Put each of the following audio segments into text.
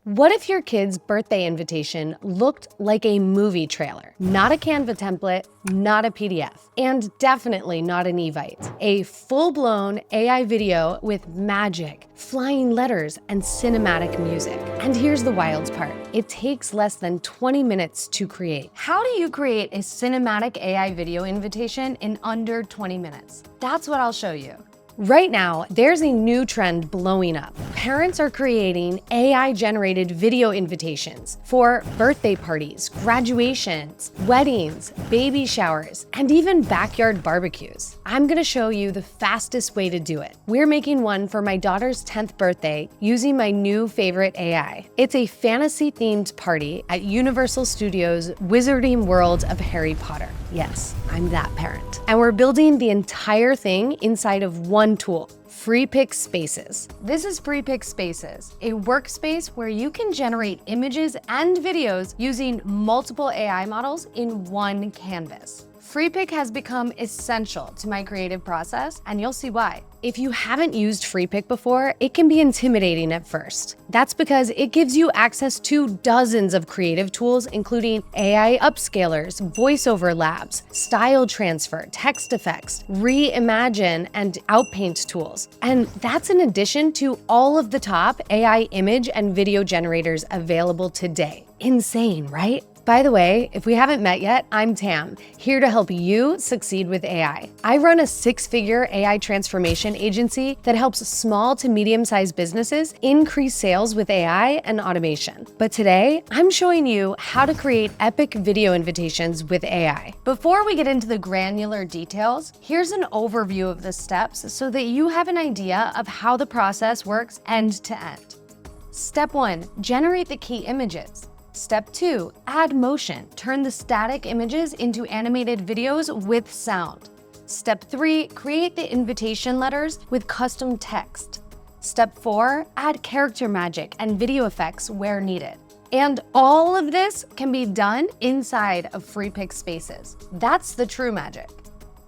What if your kid's birthday invitation looked like a movie trailer? Not a Canva template, not a PDF, and definitely not an Evite. A full-blown AI video with magic, flying letters, and cinematic music. And here's the wild part. It takes less than 20 minutes to create. How do you create a cinematic AI video invitation in under 20 minutes? That's what I'll show you. Right now, there's a new trend blowing up. Parents are creating AI-generated video invitations for birthday parties, graduations, weddings, baby showers, and even backyard barbecues. I'm gonna show you the fastest way to do it. We're making one for my daughter's 10th birthday using my new favorite AI. It's a fantasy-themed party at Universal Studios' Wizarding World of Harry Potter. Yes, I'm that parent. And we're building the entire thing inside of one tool, Freepik Spaces. This is Freepik Spaces, a workspace where you can generate images and videos using multiple AI models in one canvas. Freepik has become essential to my creative process, and you'll see why. If you haven't used Freepik before, it can be intimidating at first. That's because it gives you access to dozens of creative tools, including AI upscalers, voiceover labs, style transfer, text effects, reimagine, and outpaint tools. And that's in addition to all of the top AI image and video generators available today. Insane, right? By the way, if we haven't met yet, I'm Tam, here to help you succeed with AI. I run a 6-figure AI transformation agency that helps small to medium-sized businesses increase sales with AI and automation. But today, I'm showing you how to create epic video invitations with AI. Before we get into the granular details, here's an overview of the steps so that you have an idea of how the process works end to end. Step 1, generate the key images. Step 2, add motion. Turn the static images into animated videos with sound. Step 3, create the invitation letters with custom text. Step 4, add character magic and video effects where needed. And all of this can be done inside of Freepik Spaces. That's the true magic.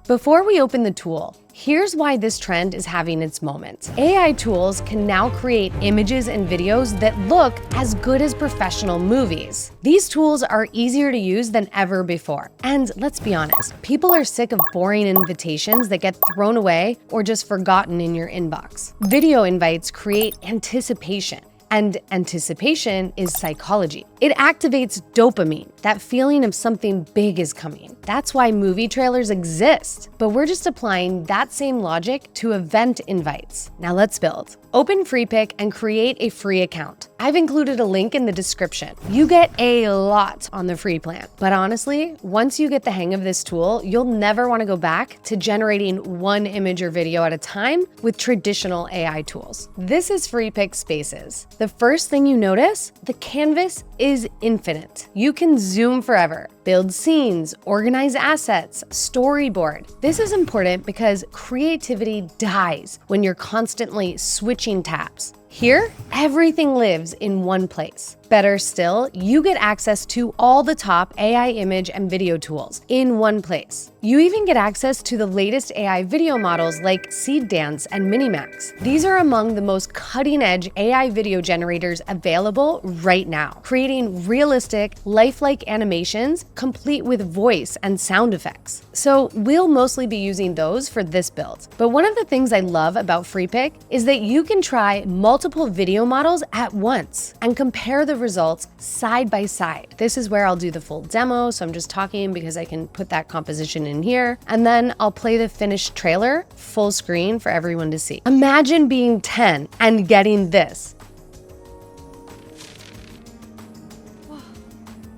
Before we open the tool, here's why this trend is having its moment. AI tools can now create images and videos that look as good as professional movies. These tools are easier to use than ever before. And let's be honest, people are sick of boring invitations that get thrown away or just forgotten in your inbox. Video invites create anticipation. And anticipation is psychology. It activates dopamine, that feeling of something big is coming. That's why movie trailers exist. But we're just applying that same logic to event invites. Now let's build. Open Freepik and create a free account. I've included a link in the description. You get a lot on the free plan. But honestly, once you get the hang of this tool, you'll never want to go back to generating one image or video at a time with traditional AI tools. This is Freepik Spaces. The first thing you notice, the canvas is infinite. You can zoom forever, build scenes, organize assets, storyboard. This is important because creativity dies when you're constantly switching tabs. Here, everything lives in one place. Better still, you get access to all the top AI image and video tools in one place. You even get access to the latest AI video models like Seed Dance and Minimax. These are among the most cutting-edge AI video generators available right now, creating realistic, lifelike animations complete with voice and sound effects. So we'll mostly be using those for this build. But one of the things I love about Freepik is that you can try multiple video models at once and compare the results side by side. This is where I'll do the full demo, so I'm just talking because I can put that composition in here, and then I'll play the finished trailer full screen for everyone to see. Imagine being 10 and getting this.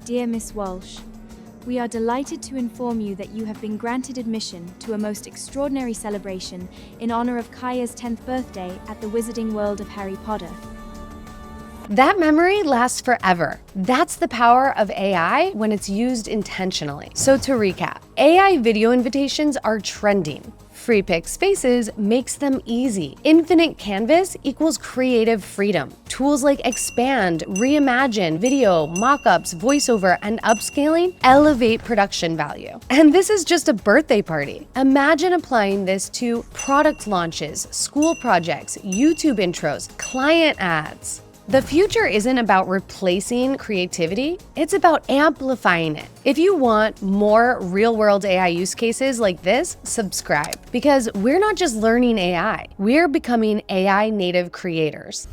Dear Miss Walsh, we are delighted to inform you that you have been granted admission to a most extraordinary celebration in honor of Kaya's 10th birthday at the Wizarding World of Harry Potter. That memory lasts forever. That's the power of AI when it's used intentionally. So to recap, AI video invitations are trending. Freepik Spaces makes them easy. Infinite canvas equals creative freedom. Tools like Expand, Reimagine, video, mockups, voiceover, and upscaling elevate production value. And this is just a birthday party. Imagine applying this to product launches, school projects, YouTube intros, client ads. The future isn't about replacing creativity, it's about amplifying it. If you want more real-world AI use cases like this, subscribe. Because we're not just learning AI, we're becoming AI native creators.